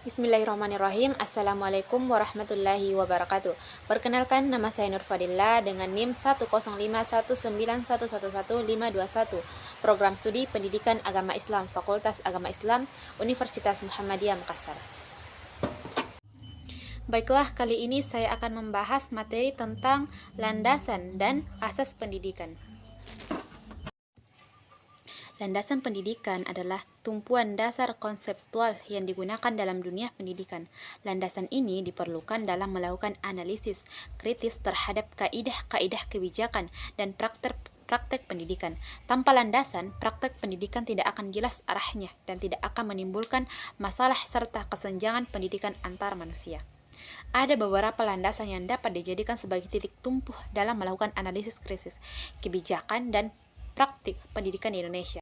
Bismillahirrahmanirrahim. Assalamualaikum warahmatullahi wabarakatuh. Perkenalkan, nama saya Nur Fadilla dengan NIM 10519111151. Program Studi Pendidikan Agama Islam, Fakultas Agama Islam, Universitas Muhammadiyah Makassar. Baiklah, kali ini saya akan membahas materi tentang landasan dan asas pendidikan. Landasan pendidikan adalah tumpuan dasar konseptual yang digunakan dalam dunia pendidikan. Landasan ini diperlukan dalam melakukan analisis kritis terhadap kaidah-kaidah kebijakan dan praktek pendidikan. Tanpa landasan, praktek pendidikan tidak akan jelas arahnya dan tidak akan menimbulkan masalah serta kesenjangan pendidikan antar manusia. Ada beberapa landasan yang dapat dijadikan sebagai titik tumpu dalam melakukan analisis krisis kebijakan dan praktik pendidikan di Indonesia.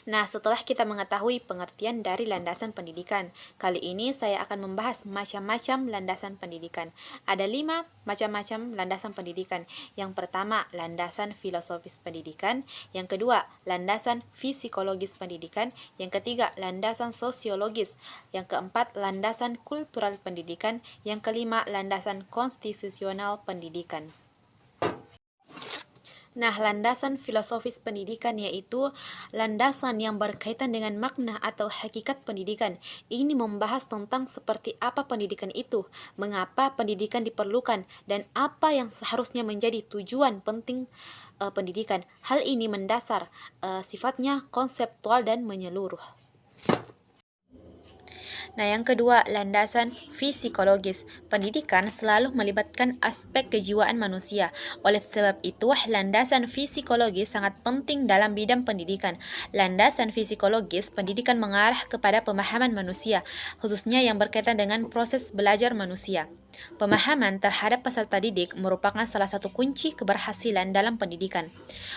Nah, setelah kita mengetahui pengertian dari landasan pendidikan, kali ini saya akan membahas macam-macam landasan pendidikan. Ada 5 macam-macam landasan pendidikan. Yang pertama, landasan filosofis pendidikan. Yang kedua, landasan psikologis pendidikan. Yang ketiga, landasan sosiologis. Yang keempat, landasan kultural pendidikan. Yang kelima, landasan konstitusional pendidikan. Nah, landasan filosofis pendidikan yaitu landasan yang berkaitan dengan makna atau hakikat pendidikan. Ini membahas tentang seperti apa pendidikan itu, mengapa pendidikan diperlukan, dan apa yang seharusnya menjadi tujuan penting pendidikan. Hal ini mendasar, sifatnya konseptual dan menyeluruh. Nah, yang kedua, landasan psikologis. Pendidikan selalu melibatkan aspek kejiwaan manusia. Oleh sebab itu, landasan psikologis sangat penting dalam bidang pendidikan. Landasan psikologis pendidikan mengarah kepada pemahaman manusia, khususnya yang berkaitan dengan proses belajar manusia. Pemahaman terhadap peserta didik merupakan salah satu kunci keberhasilan dalam pendidikan.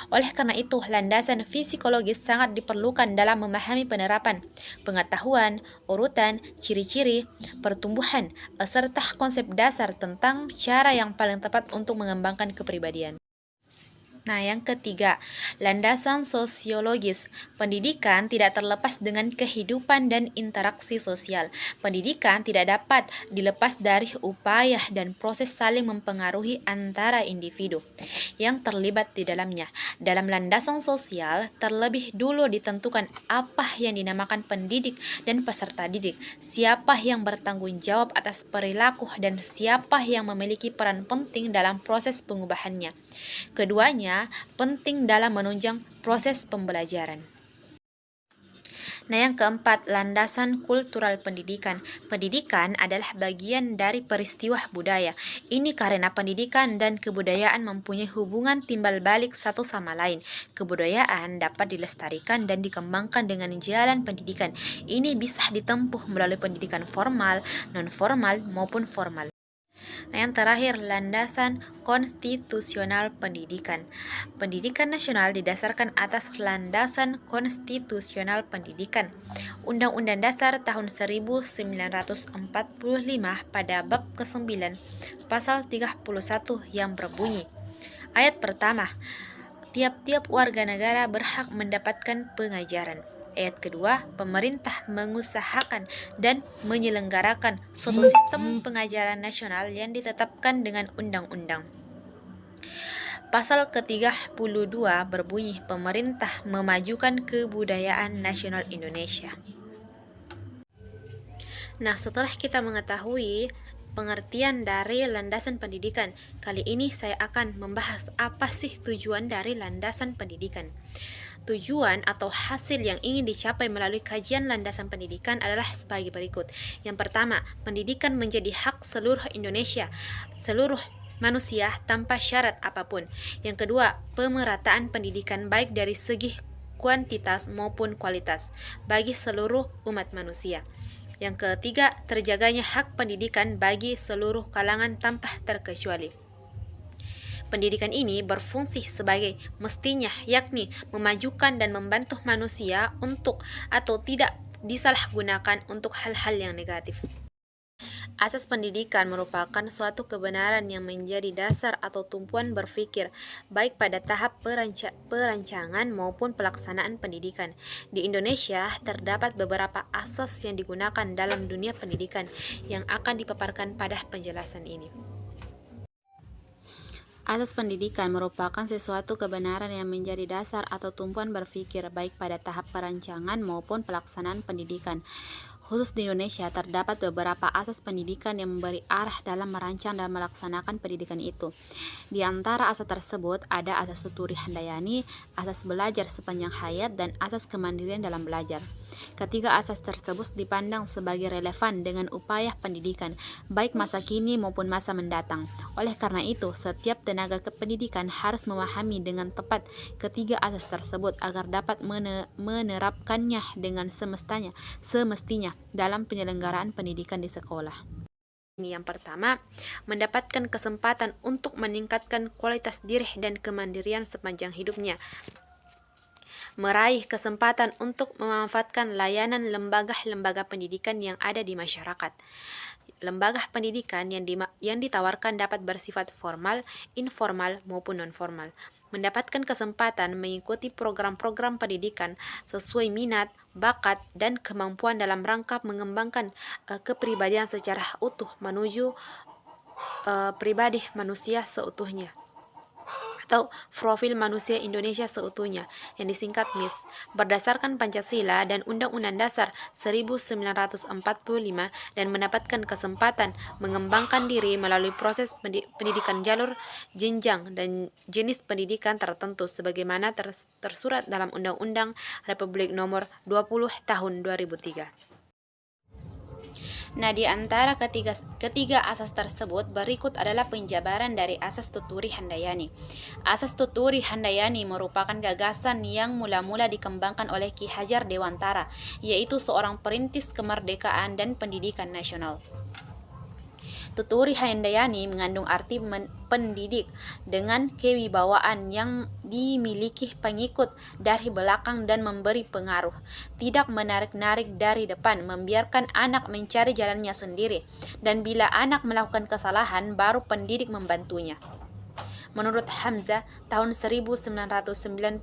Oleh karena itu, landasan psikologis sangat diperlukan dalam memahami penerapan, pengetahuan, urutan, ciri-ciri, pertumbuhan, serta konsep dasar tentang cara yang paling tepat untuk mengembangkan kepribadian. Nah, yang ketiga, landasan sosiologis. Pendidikan tidak terlepas dengan kehidupan dan interaksi sosial. Pendidikan tidak dapat dilepas dari upaya dan proses saling mempengaruhi antara individu yang terlibat di dalamnya. Dalam landasan sosial, terlebih dulu ditentukan apa yang dinamakan pendidik dan peserta didik, siapa yang bertanggung jawab atas perilaku, dan siapa yang memiliki peran penting dalam proses pengubahannya. Keduanya penting dalam menunjang proses pembelajaran. Nah, yang keempat, landasan kultural pendidikan. Pendidikan adalah bagian dari peristiwa budaya. Ini karena pendidikan dan kebudayaan mempunyai hubungan timbal balik satu sama lain. Kebudayaan dapat dilestarikan dan dikembangkan dengan jalan pendidikan. Ini bisa ditempuh melalui pendidikan formal, non-formal, maupun formal. Nah, yang terakhir, landasan konstitusional pendidikan. Pendidikan nasional didasarkan atas landasan konstitusional pendidikan. Undang-Undang Dasar tahun 1945 pada bab ke-9 pasal 31 yang berbunyi, ayat pertama, tiap-tiap warga negara berhak mendapatkan pengajaran. Ayat kedua, pemerintah mengusahakan dan menyelenggarakan suatu sistem pengajaran nasional yang ditetapkan dengan undang-undang. Pasal ke-32 berbunyi, pemerintah memajukan kebudayaan nasional Indonesia. Nah, setelah kita mengetahui pengertian dari landasan pendidikan, kali ini saya akan membahas apa sih tujuan dari landasan pendidikan. Tujuan atau hasil yang ingin dicapai melalui kajian landasan pendidikan adalah sebagai berikut. Yang pertama, pendidikan menjadi hak seluruh Indonesia, seluruh manusia tanpa syarat apapun. Yang kedua, pemerataan pendidikan baik dari segi kuantitas maupun kualitas bagi seluruh umat manusia. Yang ketiga, terjaganya hak pendidikan bagi seluruh kalangan tanpa terkecuali. Pendidikan ini berfungsi sebagai mestinya, yakni memajukan dan membantu manusia untuk atau tidak disalahgunakan untuk hal-hal yang negatif. Asas pendidikan merupakan suatu kebenaran yang menjadi dasar atau tumpuan berpikir, baik pada tahap perancangan maupun pelaksanaan pendidikan. Di Indonesia, terdapat beberapa asas yang digunakan dalam dunia pendidikan yang akan dipaparkan pada penjelasan ini. Asas pendidikan merupakan sesuatu kebenaran yang menjadi dasar atau tumpuan berpikir, baik pada tahap perancangan maupun pelaksanaan pendidikan. Khusus di Indonesia, terdapat beberapa asas pendidikan yang memberi arah dalam merancang dan melaksanakan pendidikan itu. Di antara asas tersebut ada asas tuturi handayani, asas belajar sepanjang hayat, dan asas kemandirian dalam belajar. Ketiga asas tersebut dipandang sebagai relevan dengan upaya pendidikan, baik masa kini maupun masa mendatang. Oleh karena itu, setiap tenaga kependidikan harus memahami dengan tepat ketiga asas tersebut agar dapat menerapkannya dengan semestinya dalam penyelenggaraan pendidikan di sekolah. Yang pertama, mendapatkan kesempatan untuk meningkatkan kualitas diri dan kemandirian sepanjang hidupnya. Meraih kesempatan untuk memanfaatkan layanan lembaga-lembaga pendidikan yang ada di masyarakat. Lembaga pendidikan yang ditawarkan dapat bersifat formal, informal, maupun non-formal. Mendapatkan kesempatan mengikuti program-program pendidikan sesuai minat, bakat, dan kemampuan dalam rangka mengembangkan kepribadian secara utuh menuju pribadi manusia seutuhnya, atau Profil Manusia Indonesia Seutuhnya, yang disingkat MIS, berdasarkan Pancasila dan Undang-Undang Dasar 1945, dan mendapatkan kesempatan mengembangkan diri melalui proses pendidikan jalur, jenjang, dan jenis pendidikan tertentu sebagaimana tersurat dalam Undang-Undang Republik Nomor 20 Tahun 2003. Nah, di antara ketiga asas tersebut, berikut adalah penjabaran dari asas tuturi handayani. Asas tuturi handayani merupakan gagasan yang mula-mula dikembangkan oleh Ki Hajar Dewantara, yaitu seorang perintis kemerdekaan dan pendidikan nasional. Tuturi handayani mengandung arti pendidik dengan kewibawaan yang dimiliki pengikut dari belakang dan memberi pengaruh, tidak menarik-narik dari depan, membiarkan anak mencari jalannya sendiri, dan bila anak melakukan kesalahan baru pendidik membantunya. Menurut Hamzah tahun 1991,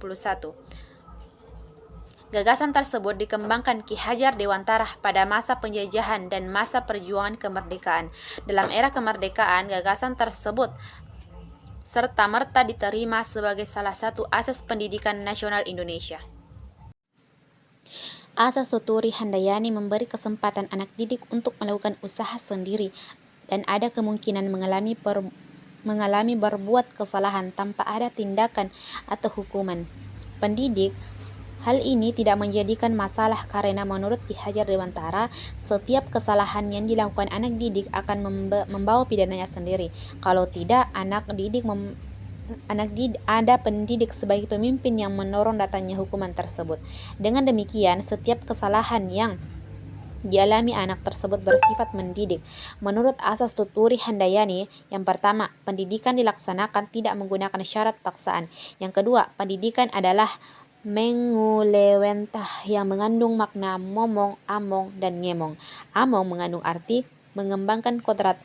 gagasan tersebut dikembangkan Ki Hajar Dewantara pada masa penjajahan dan masa perjuangan kemerdekaan. Dalam era kemerdekaan, gagasan tersebut serta-merta diterima sebagai salah satu asas pendidikan nasional Indonesia. Asas tuturi handayani memberi kesempatan anak didik untuk melakukan usaha sendiri dan ada kemungkinan mengalami berbuat kesalahan tanpa ada tindakan atau hukuman pendidik. Hal ini tidak menjadikan masalah karena menurut Ki Hajar Dewantara, setiap kesalahan yang dilakukan anak didik akan membawa pidananya sendiri. Kalau tidak, ada pendidik sebagai pemimpin yang mendorong datangnya hukuman tersebut. Dengan demikian, setiap kesalahan yang dialami anak tersebut bersifat mendidik. Menurut asas tuturi handayani, yang pertama, pendidikan dilaksanakan tidak menggunakan syarat paksaan. Yang kedua, pendidikan adalah mengulewentah yang mengandung makna momong, among, dan ngemong. Among mengandung arti mengembangkan kodrat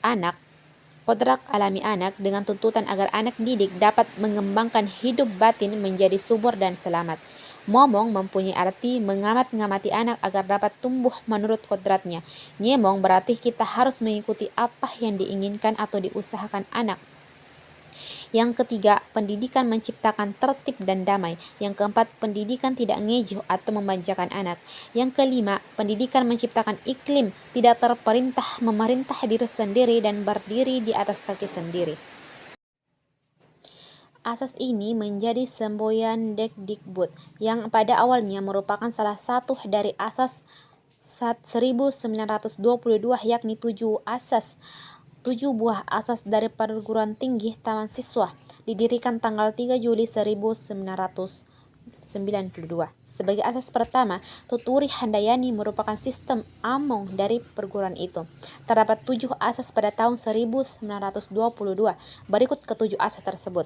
alami anak dengan tuntutan agar anak didik dapat mengembangkan hidup batin menjadi subur dan selamat. Momong mempunyai arti mengamat-ngamati anak agar dapat tumbuh menurut kodratnya. Ngemong berarti kita harus mengikuti apa yang diinginkan atau diusahakan anak. Yang ketiga, pendidikan menciptakan tertib dan damai. Yang keempat, pendidikan tidak ngejuh atau memanjakan anak. Yang kelima, pendidikan menciptakan iklim tidak memerintah diri sendiri dan berdiri di atas kaki sendiri. Asas ini menjadi semboyan Dekdikbud yang pada awalnya merupakan salah satu dari asas 1922, yakni 7 buah asas dari perguruan tinggi Taman Siswa, didirikan tanggal 3 Juli 1992. Sebagai asas pertama, tuturi handayani merupakan sistem among dari perguruan itu. Terdapat 7 asas pada tahun 1922. Berikut ketujuh asas tersebut.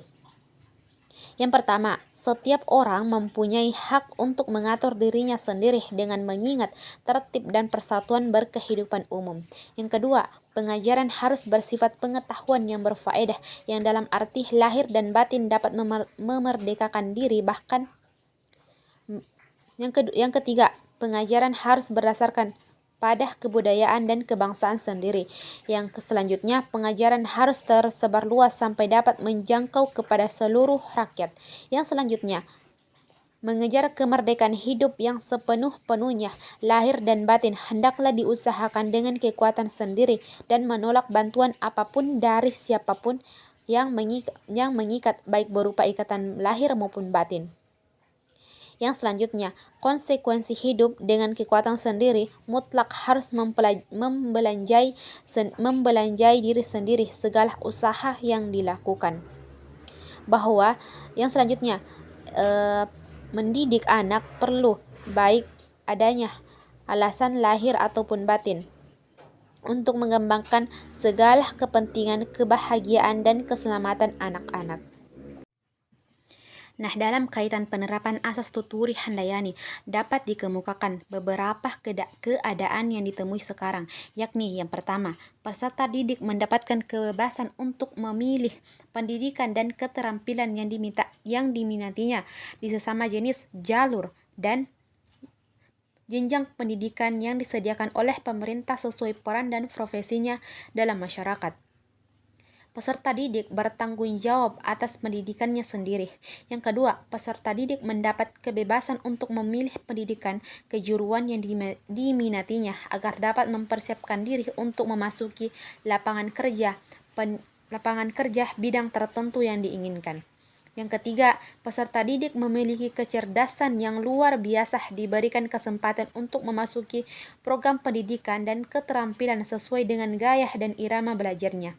Yang pertama, setiap orang mempunyai hak untuk mengatur dirinya sendiri dengan mengingat tertib dan persatuan berkehidupan umum. Yang kedua, pengajaran harus bersifat pengetahuan yang berfaedah, yang dalam arti lahir dan batin dapat memerdekakan diri. Bahkan yang ketiga, pengajaran harus berdasarkan pada kebudayaan dan kebangsaan sendiri. Yang selanjutnya, pengajaran harus tersebar luas sampai dapat menjangkau kepada seluruh rakyat. Yang selanjutnya, mengejar kemerdekaan hidup yang sepenuh-penuhnya, lahir dan batin, hendaklah diusahakan dengan kekuatan sendiri dan menolak bantuan apapun dari siapapun yang mengikat, baik berupa ikatan lahir maupun batin. Yang selanjutnya, konsekuensi hidup dengan kekuatan sendiri mutlak harus membelanjai diri sendiri segala usaha yang dilakukan. Bahwa yang selanjutnya, mendidik anak perlu baik adanya alasan lahir ataupun batin untuk mengembangkan segala kepentingan, kebahagiaan, dan keselamatan anak-anak. Nah, dalam kaitan penerapan asas Tuturi Handayani dapat dikemukakan beberapa keadaan yang ditemui sekarang, yakni yang pertama, peserta didik mendapatkan kebebasan untuk memilih pendidikan dan keterampilan yang diminatinya di sesama jenis, jalur, dan jenjang pendidikan yang disediakan oleh pemerintah sesuai peran dan profesinya dalam masyarakat. Peserta didik bertanggung jawab atas pendidikannya sendiri. Yang kedua, peserta didik mendapat kebebasan untuk memilih pendidikan kejuruan yang diminatinya agar dapat mempersiapkan diri untuk memasuki lapangan kerja bidang tertentu yang diinginkan. Yang ketiga, peserta didik memiliki kecerdasan yang luar biasa, diberikan kesempatan untuk memasuki program pendidikan dan keterampilan sesuai dengan gaya dan irama belajarnya.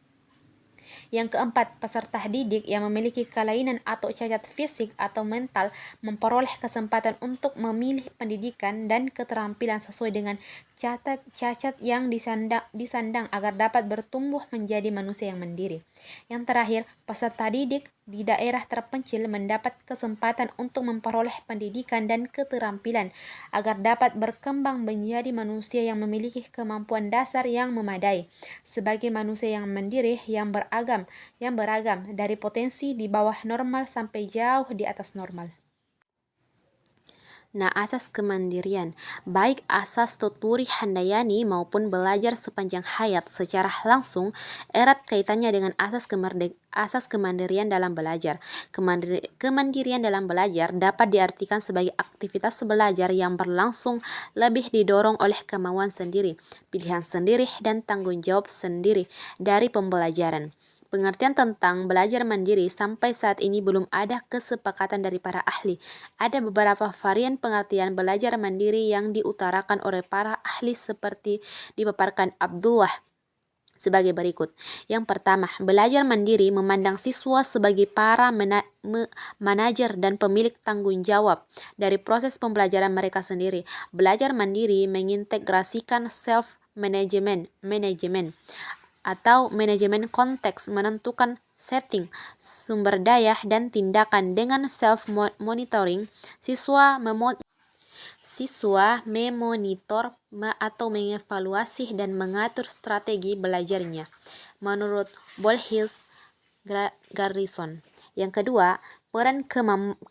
Yang keempat, peserta didik yang memiliki kelainan atau cacat fisik atau mental memperoleh kesempatan untuk memilih pendidikan dan keterampilan sesuai dengan cacat yang disandang agar dapat bertumbuh menjadi manusia yang mandiri. Yang terakhir, peserta didik di daerah terpencil mendapat kesempatan untuk memperoleh pendidikan dan keterampilan agar dapat berkembang menjadi manusia yang memiliki kemampuan dasar yang memadai sebagai manusia yang mandiri yang beragam dari potensi di bawah normal sampai jauh di atas normal. Nah, asas kemandirian, baik asas Tuturi Handayani maupun belajar sepanjang hayat secara langsung erat kaitannya dengan asas kemandirian dalam belajar. Kemandirian dalam belajar dapat diartikan sebagai aktivitas belajar yang berlangsung lebih didorong oleh kemauan sendiri, pilihan sendiri, dan tanggung jawab sendiri dari pembelajaran. Pengertian tentang belajar mandiri sampai saat ini belum ada kesepakatan dari para ahli. Ada beberapa varian pengertian belajar mandiri yang diutarakan oleh para ahli seperti dipaparkan Abdullah sebagai berikut. Yang pertama, belajar mandiri memandang siswa sebagai para manajer dan pemilik tanggung jawab dari proses pembelajaran mereka sendiri. Belajar mandiri mengintegrasikan self-management atau manajemen konteks, menentukan setting, sumber daya, dan tindakan. Dengan self-monitoring, siswa memonitor atau mengevaluasi dan mengatur strategi belajarnya menurut Bolhils Garrison. Yang kedua, peran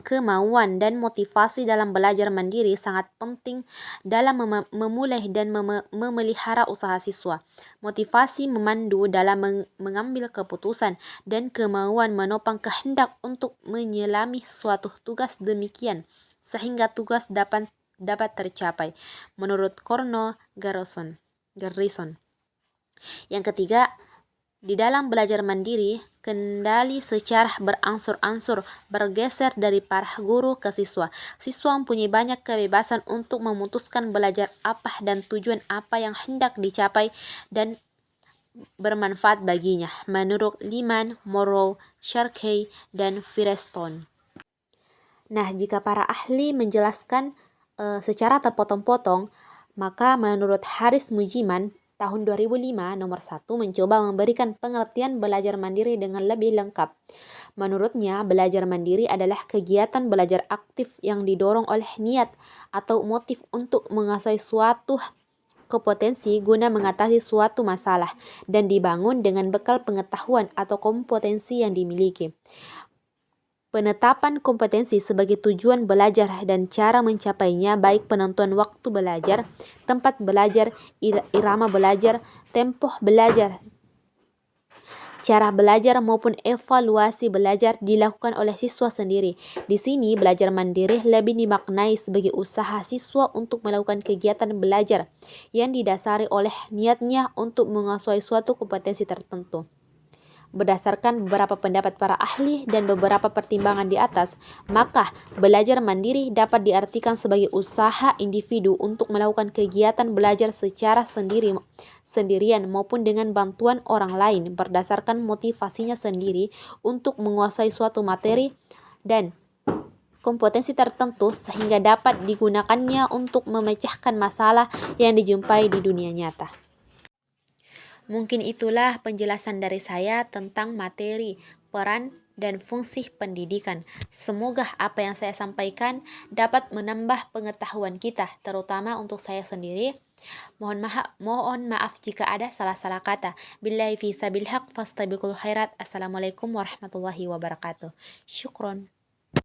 kemauan dan motivasi dalam belajar mandiri sangat penting dalam memulai dan memelihara usaha siswa. Motivasi memandu dalam mengambil keputusan dan kemauan menopang kehendak untuk menyelami suatu tugas demikian sehingga tugas dapat tercapai menurut Corno Garrison. Yang ketiga, di dalam belajar mandiri, kendali secara berangsur-angsur bergeser dari para guru ke siswa. Siswa mempunyai banyak kebebasan untuk memutuskan belajar apa dan tujuan apa yang hendak dicapai dan bermanfaat baginya, menurut Liman, Morrow, Sharkey, dan Firestone. Nah, jika para ahli menjelaskan secara terpotong-potong, maka menurut Haris Mujiman, tahun 2005 nomor 1 mencoba memberikan pengertian belajar mandiri dengan lebih lengkap. Menurutnya, belajar mandiri adalah kegiatan belajar aktif yang didorong oleh niat atau motif untuk menguasai suatu kompetensi guna mengatasi suatu masalah dan dibangun dengan bekal pengetahuan atau kompetensi yang dimiliki. Penetapan kompetensi sebagai tujuan belajar dan cara mencapainya, baik penentuan waktu belajar, tempat belajar, irama belajar, tempo belajar, cara belajar maupun evaluasi belajar dilakukan oleh siswa sendiri. Di sini, belajar mandiri lebih dimaknai sebagai usaha siswa untuk melakukan kegiatan belajar yang didasari oleh niatnya untuk menguasai suatu kompetensi tertentu. Berdasarkan beberapa pendapat para ahli dan beberapa pertimbangan di atas, maka belajar mandiri dapat diartikan sebagai usaha individu untuk melakukan kegiatan belajar secara sendirian maupun dengan bantuan orang lain berdasarkan motivasinya sendiri untuk menguasai suatu materi dan kompetensi tertentu sehingga dapat digunakannya untuk memecahkan masalah yang dijumpai di dunia nyata. Mungkin itulah penjelasan dari saya tentang materi, peran, dan fungsi pendidikan. Semoga apa yang saya sampaikan dapat menambah pengetahuan kita, terutama untuk saya sendiri. Mohon maaf jika ada salah-salah kata. Billahi fi sabil haq fastabiqul khairat. Assalamualaikum warahmatullahi wabarakatuh. Syukron.